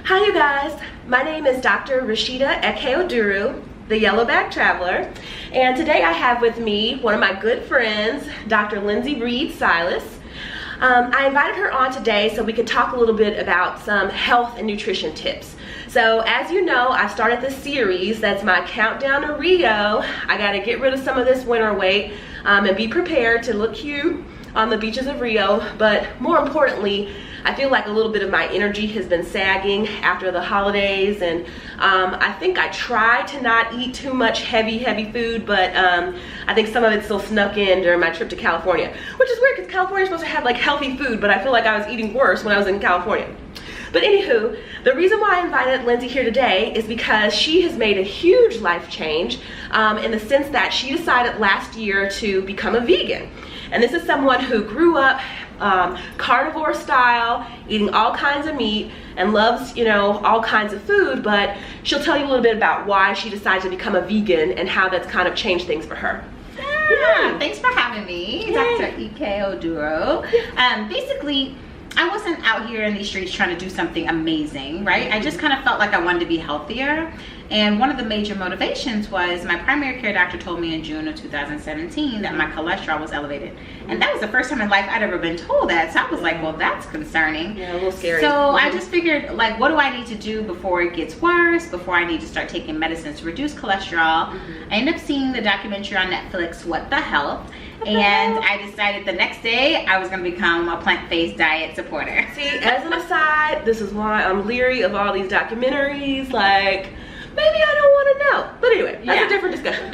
Hi you guys, my name is Dr. Rashida Eke-Oduru, the Yellowback Traveler, and today I have with me one of my good friends, Dr. Lindsay Reed Silas. I invited her on today so we could talk a little bit about some health and nutrition tips. So as you know, I started this series that's my countdown to Rio. I got to get rid of some of this winter weight and be prepared to look cute on the beaches of Rio, but more importantly, I feel like a little bit of my energy has been sagging after the holidays, and I think I try to not eat too much heavy food, but I think some of it still snuck in during my trip to California, which is weird because California is supposed to have like healthy food, but I feel like I was eating worse when I was in California. But anywho, the reason why I invited Lindsay here today is because she has made a huge life change in the sense that she decided last year to become a vegan. And this is someone who grew up carnivore style, eating all kinds of meat, and loves, you know, all kinds of food, but she'll tell you a little bit about why she decided to become a vegan and how that's kind of changed things for her. Yeah, thanks for having me, Dr. Eke-Oduru. Basically, I wasn't out here in these streets trying to do something amazing, right? I just kind of felt like I wanted to be healthier. And one of the major motivations was my primary care doctor told me in June of 2017 that my cholesterol was elevated. And that was the first time in life I'd ever been told that. So I was like, well, that's concerning. Yeah, a little scary. So I just figured, like, what do I need to do before it gets worse, before I need to start taking medicines to reduce cholesterol? I ended up seeing the documentary on Netflix, What the Health? And I decided the next day I was going to become a plant-based diet supporter. See, as an aside, this is why I'm leery of all these documentaries. Like, maybe I don't want to know. But anyway, that's a different discussion.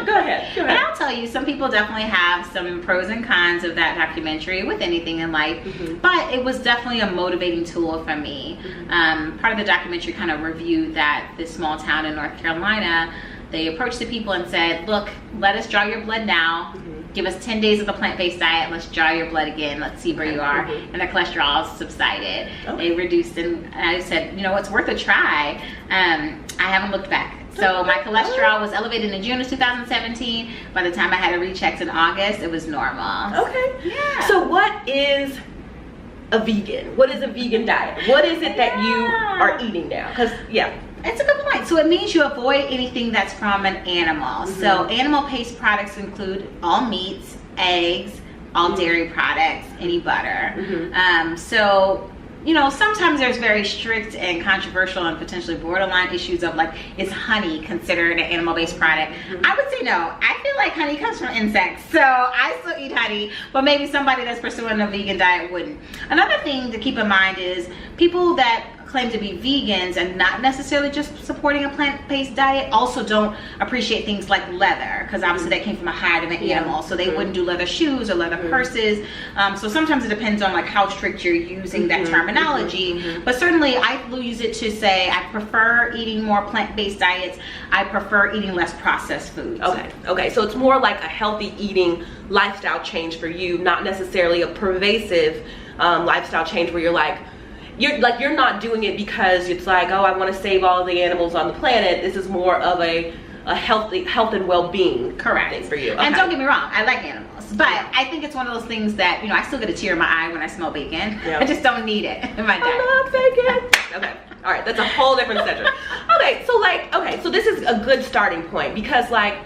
Go ahead. And I'll tell you, some people definitely have some pros and cons of that documentary with anything in life. But it was definitely a motivating tool for me. Part of the documentary kind of reviewed that this small town in North Carolina, they approached the people and said, look, let us draw your blood now. Give us 10 days of the plant-based diet. Let's draw your blood again. Let's see where you are. And their cholesterol subsided. They reduced, and I said, you know, it's worth a try. I haven't looked back. So my cholesterol was elevated in June of 2017. By the time I had a recheck in August, it was normal. Okay. Yeah. So what is a vegan? What is a vegan diet? What is it that you are eating now? Because, it's a good point. So it means you avoid anything that's from an animal. So animal-based products include all meats, eggs, all dairy products, any butter. So, you know, sometimes there's very strict and controversial and potentially borderline issues of like, is honey considered an animal-based product? I would say no. I feel like honey comes from insects, so I still eat honey, but maybe somebody that's pursuing a vegan diet wouldn't. Another thing to keep in mind is people that claim to be vegans and not necessarily just supporting a plant-based diet also don't appreciate things like leather, because obviously that came from a hide of an animal, so they wouldn't do leather shoes or leather purses. So sometimes it depends on like how strict you're using that terminology, but certainly I use it to say I prefer eating more plant-based diets. I prefer eating less processed foods. Okay, so it's more like a healthy eating lifestyle change for you, not necessarily a pervasive lifestyle change where you're not doing it because it's like, oh, I want to save all the animals on the planet. This is more of a health and well-being thing for you. And don't get me wrong, I like animals, but I think it's one of those things that, you know, I still get a tear in my eye when I smell bacon. I just don't need it in my diet. I love bacon. Okay, all right, that's a whole different subject. So this is a good starting point, because like,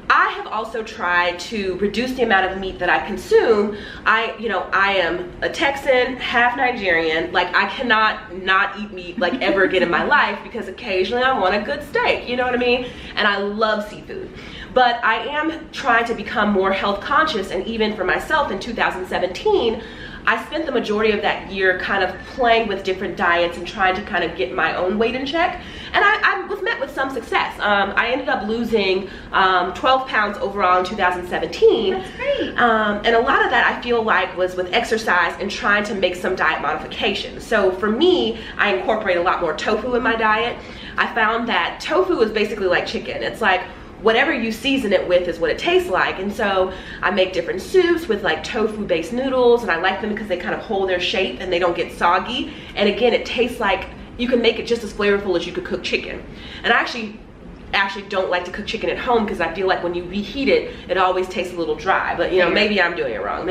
I have also tried to reduce the amount of meat that I consume. I am a Texan, half Nigerian. Like, I cannot not eat meat like ever again in my life, because occasionally I want a good steak, you know what I mean? And I love seafood. But I am trying to become more health conscious, and even for myself in 2017, I spent the majority of that year kind of playing with different diets and trying to kind of get my own weight in check. And I was met with some success. I ended up losing 12 pounds overall in 2017. That's great. And a lot of that I feel like was with exercise and trying to make some diet modifications. So for me, I incorporate a lot more tofu in my diet. I found that tofu is basically like chicken. It's like, whatever you season it with is what it tastes like. And so I make different soups with like tofu based noodles, and I like them because they kind of hold their shape and they don't get soggy. And again, it tastes like you can make it just as flavorful as you could cook chicken. And I actually don't like to cook chicken at home because I feel like when you reheat it, it always tastes a little dry. But you know, maybe I'm doing it wrong.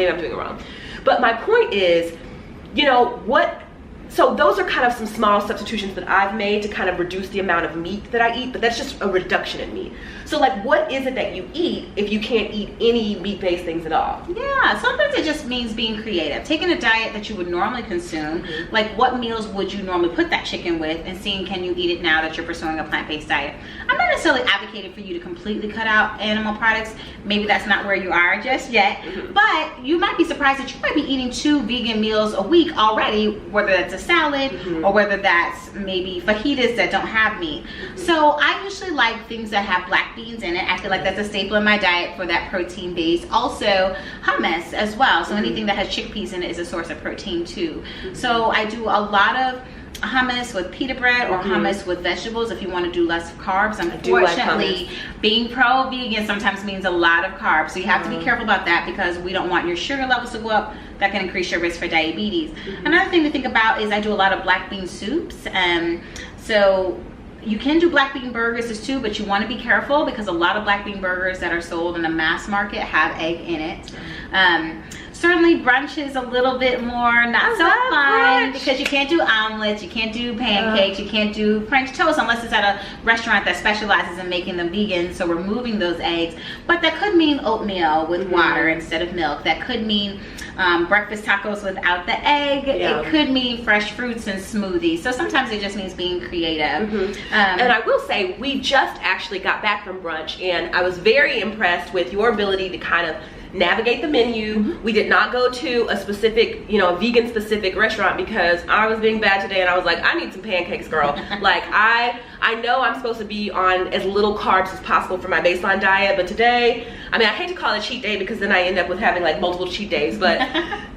But my point is, you know, what So those are kind of some small substitutions that I've made to kind of reduce the amount of meat that I eat, but that's just a reduction in meat. So like, what is it that you eat if you can't eat any meat-based things at all? Yeah, sometimes it just means being creative. Taking a diet that you would normally consume, like what meals would you normally put that chicken with, and seeing can you eat it now that you're pursuing a plant-based diet. I'm not necessarily advocating for you to completely cut out animal products. Maybe that's not where you are just yet, but you might be surprised that you might be eating 2 vegan meals a week already, whether that's a salad or whether that's maybe fajitas that don't have meat. So I usually like things that have black beans in it. I feel like that's a staple in my diet for that protein base. Also hummus as well. So anything that has chickpeas in it is a source of protein too. So I do a lot of hummus with pita bread or hummus with vegetables if you want to do less carbs. Unfortunately, being pro-vegan sometimes means a lot of carbs, so you have to be careful about that because we don't want your sugar levels to go up. That can increase your risk for diabetes. Another thing to think about is I do a lot of black bean soups. So you can do black bean burgers too, but you want to be careful because a lot of black bean burgers that are sold in the mass market have egg in it. Certainly brunch is a little bit more not so fun because you can't do omelets, you can't do pancakes, you can't do French toast unless it's at a restaurant that specializes in making them vegan, so removing those eggs. But that could mean oatmeal with water instead of milk. That could mean breakfast tacos without the egg. It could mean fresh fruits and smoothies. So sometimes it just means being creative. And I will say, we just actually got back from brunch and I was very impressed with your ability to kind of navigate the menu. We did not go to a specific, you know, vegan specific restaurant because I was being bad today and I was like, I need some pancakes, girl. Like I know I'm supposed to be on as little carbs as possible for my baseline diet, but today, I mean, I hate to call it a cheat day because then I end up with having like multiple cheat days, but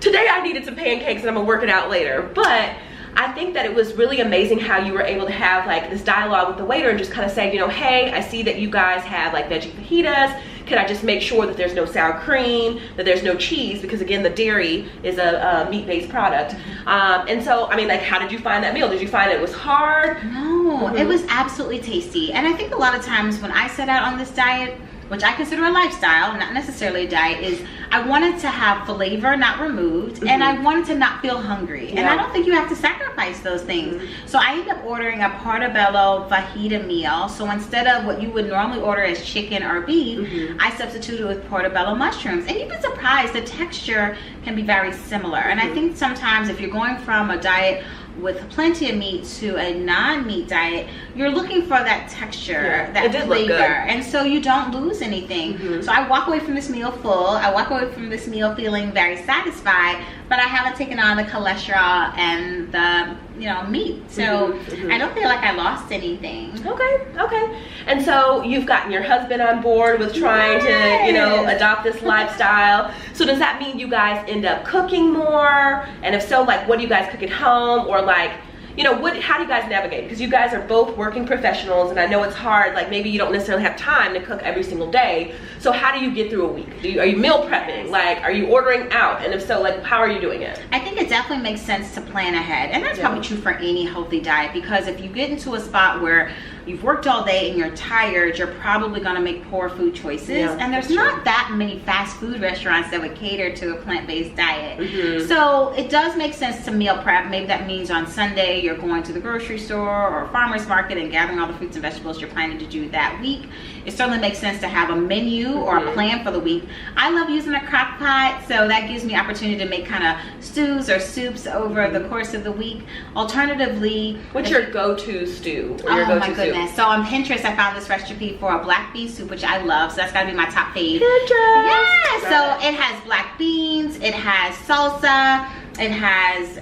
today I needed some pancakes and I'm gonna work it out later. But I think that it was really amazing how you were able to have like this dialogue with the waiter and just kind of say, you know, hey, I see that you guys have like veggie fajitas. Can I just make sure that there's no sour cream, that there's no cheese? Because again, the dairy is a meat-based product. And so, I mean, like, how did you find that meal? Did you find it was hard? No, it was absolutely tasty. And I think a lot of times when I set out on this diet, which I consider a lifestyle, not necessarily a diet, is I wanted to have flavor not removed, and I wanted to not feel hungry. And I don't think you have to sacrifice those things. So I ended up ordering a portobello fajita meal. So instead of what you would normally order as chicken or beef, I substituted with portobello mushrooms. And you'd be surprised, the texture can be very similar. And I think sometimes if you're going from a diet with plenty of meat to a non-meat diet, you're looking for that texture, that flavor, and so you don't lose anything. So I walk away from this meal full. I walk away from this meal feeling very satisfied, but I haven't taken on the cholesterol and the, you know, meat. So I don't feel like I lost anything. Okay. And so you've gotten your husband on board with trying to, you know, adopt this lifestyle. So does that mean you guys end up cooking more? And if so, like, what do you guys cook at home? Or like, you know, how do you guys navigate? Because you guys are both working professionals and I know it's hard, like maybe you don't necessarily have time to cook every single day. So how do you get through a week? Are you meal prepping? Like, are you ordering out? And if so, like, how are you doing it? I think it definitely makes sense to plan ahead. And that's probably true for any healthy diet, because if you get into a spot where you've worked all day and you're tired, you're probably gonna make poor food choices. And there's not that many fast food restaurants that would cater to a plant-based diet. So it does make sense to meal prep. Maybe that means on Sunday you're going to the grocery store or farmer's market and gathering all the fruits and vegetables you're planning to do that week. It certainly makes sense to have a menu or a plan for the week. I love using a crock pot, so that gives me opportunity to make kind of stews or soups over the course of the week. Alternatively, what's your go-to stew or your go-to soup? Goodness. So on Pinterest, I found this recipe for a black bean soup, which I love. So that's gotta be my top fave. Pinterest. Yeah. So it has black beans, it has salsa, it has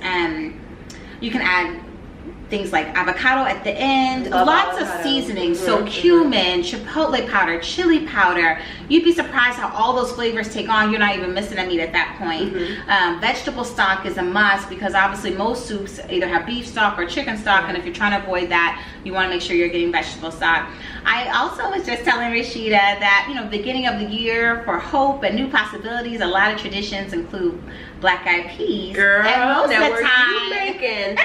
you can add things like avocado at the end, lots of seasonings, so cumin, chipotle powder, chili powder. You'd be surprised how all those flavors take on. You're not even missing a meat at that point. Vegetable stock is a must because obviously most soups either have beef stock or chicken stock, and if you're trying to avoid that, you want to make sure you're getting vegetable stock. I also was just telling Rashida that, you know, beginning of the year for hope and new possibilities, a lot of traditions include black-eyed peas. Girl, and most now of the time, you making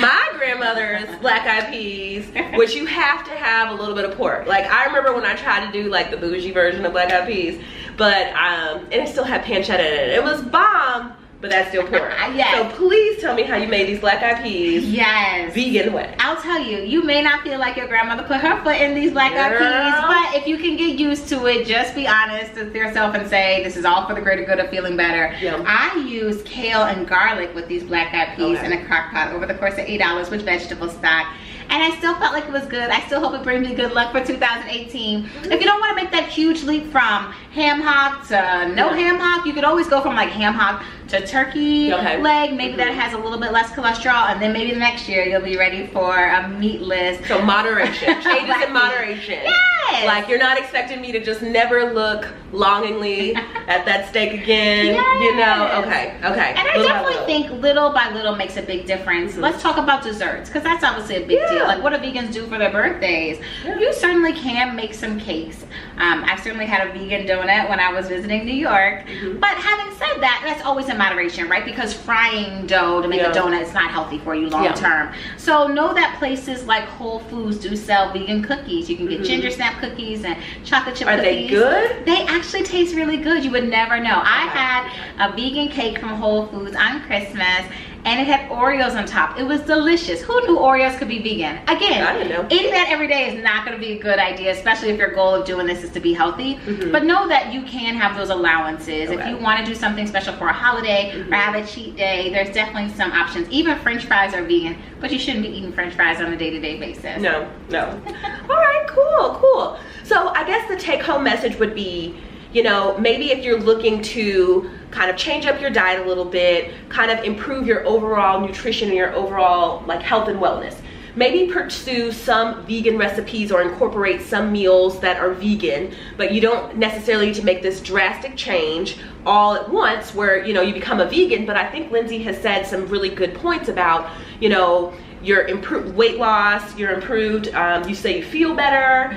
my grandmother's black-eyed peas, which you have to have a little bit of pork. Like, I remember when I tried to do like the bougie version of black-eyed peas, but and it still had pancetta in it. It was bomb, but that's still pork. Yes. So please tell me how you made these black eyed peas. Yes. Vegan way. I'll tell you, you may not feel like your grandmother put her foot in these black eyed peas, but if you can get used to it, just be honest with yourself and say, this is all for the greater good of feeling better. Yum. I use kale and garlic with these black eyed peas in a crock pot over the course of $8 with vegetable stock. And I still felt like it was good. I still hope it brings me good luck for 2018. If you don't want to make that huge leap from ham hock to no ham hock, you could always go from like ham hock to turkey leg. Maybe that has a little bit less cholesterol, and then maybe the next year you'll be ready for a meatless. So moderation, changes in moderation. Yes. Like you're not expecting me to just never look longingly at that steak again. Yes. You know, okay. And I definitely think little by little makes a big difference. Let's talk about desserts, because that's obviously a big deal. Like, what do vegans do for their birthdays? You certainly can make some cakes. I certainly had a vegan donut when I was visiting New York. But having said that, that's always in moderation, right? Because frying dough to make a donut is not healthy for you long term. So know that places like Whole Foods do sell vegan cookies. You can get ginger snap cookies and chocolate chip cookies. Are they good? They actually taste really good. You would never know. I had a vegan cake from Whole Foods on Christmas, and it had Oreos on top. It was delicious. Who knew Oreos could be vegan? Again, I didn't know. Eating that every day is not going to be a good idea, especially if your goal of doing this is to be healthy. But know that you can have those allowances. If you want to do something special for a holiday or have a cheat day, there's definitely some options. Even French fries are vegan, but you shouldn't be eating French fries on a day-to-day basis. No. All right, cool. So I guess the take-home message would be, you know, maybe if you're looking to kind of change up your diet a little bit, kind of improve your overall nutrition and your overall like health and wellness, maybe pursue some vegan recipes or incorporate some meals that are vegan, but you don't necessarily need to make this drastic change all at once where, you know, you become a vegan. But I think Lindsay has said some really good points about, you know, your improved weight loss, your improved, you say you feel better.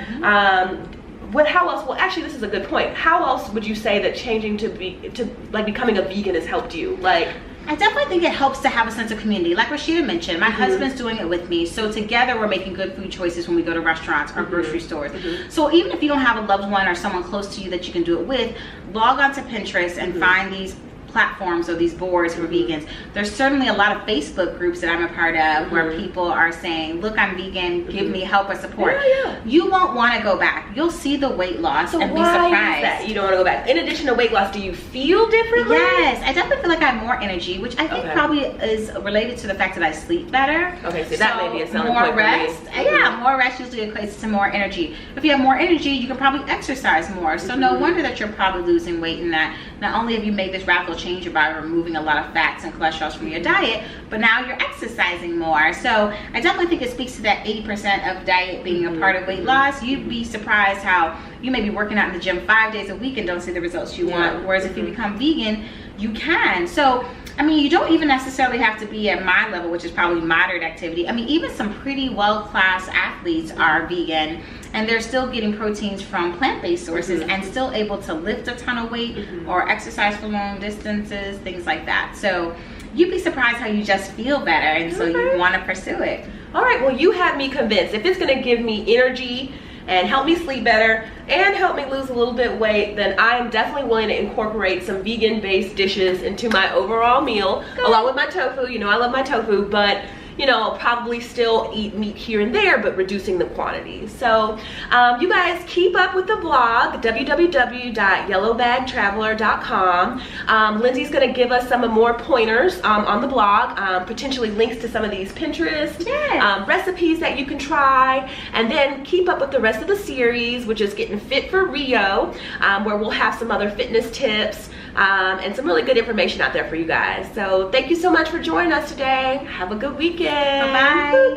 How else? Well, actually, this is a good point. How else would you say that changing to becoming a vegan has helped you? Like, I definitely think it helps to have a sense of community. Like Rashida mentioned, my husband's doing it with me. So together we're making good food choices when we go to restaurants or grocery stores. So even if you don't have a loved one or someone close to you that you can do it with, log onto Pinterest and find these platforms or these boards for vegans. There's certainly a lot of Facebook groups that I'm a part of where people are saying, look, I'm vegan, give me help or support. You won't want to go back. You'll see the weight loss and be surprised. Why is that you don't want to go back? In addition to weight loss, do you feel differently? Yes, I definitely feel like I have more energy, which I think probably is related to the fact that I sleep better. Okay, so that may be a selling more point rest. for me. Yeah, more rest usually equates to more energy. If you have more energy, you can probably exercise more. So no wonder that you're probably losing weight in that. Not only have you made this radical change by removing a lot of fats and cholesterol from your diet, but now you're exercising more. So I definitely think it speaks to that 80% of diet being a part of weight loss. You'd be surprised how you may be working out in the gym 5 days a week and don't see the results you want. Whereas if you become vegan, you can. So I mean, you don't even necessarily have to be at my level, which is probably moderate activity. I mean, even some pretty well-class athletes are vegan, and they're still getting proteins from plant-based sources and still able to lift a ton of weight or exercise for long distances, things like that. So you'd be surprised how you just feel better, and so you want to pursue it. All right, well, you have me convinced. If it's going to give me energy and help me sleep better and help me lose a little bit of weight, then I am definitely willing to incorporate some vegan-based dishes into my overall meal, along with my tofu. You know, I love my tofu, but you know, I'll probably still eat meat here and there, but reducing the quantity. So you guys keep up with the blog, www.yellowbagtraveler.com. Lindsay's gonna give us some more pointers on the blog, potentially links to some of these Pinterest recipes that you can try, and then keep up with the rest of the series, which is Getting Fit for Rio, where we'll have some other fitness tips and some really good information out there for you guys. So thank you so much for joining us today. Have a good weekend. Bye-bye.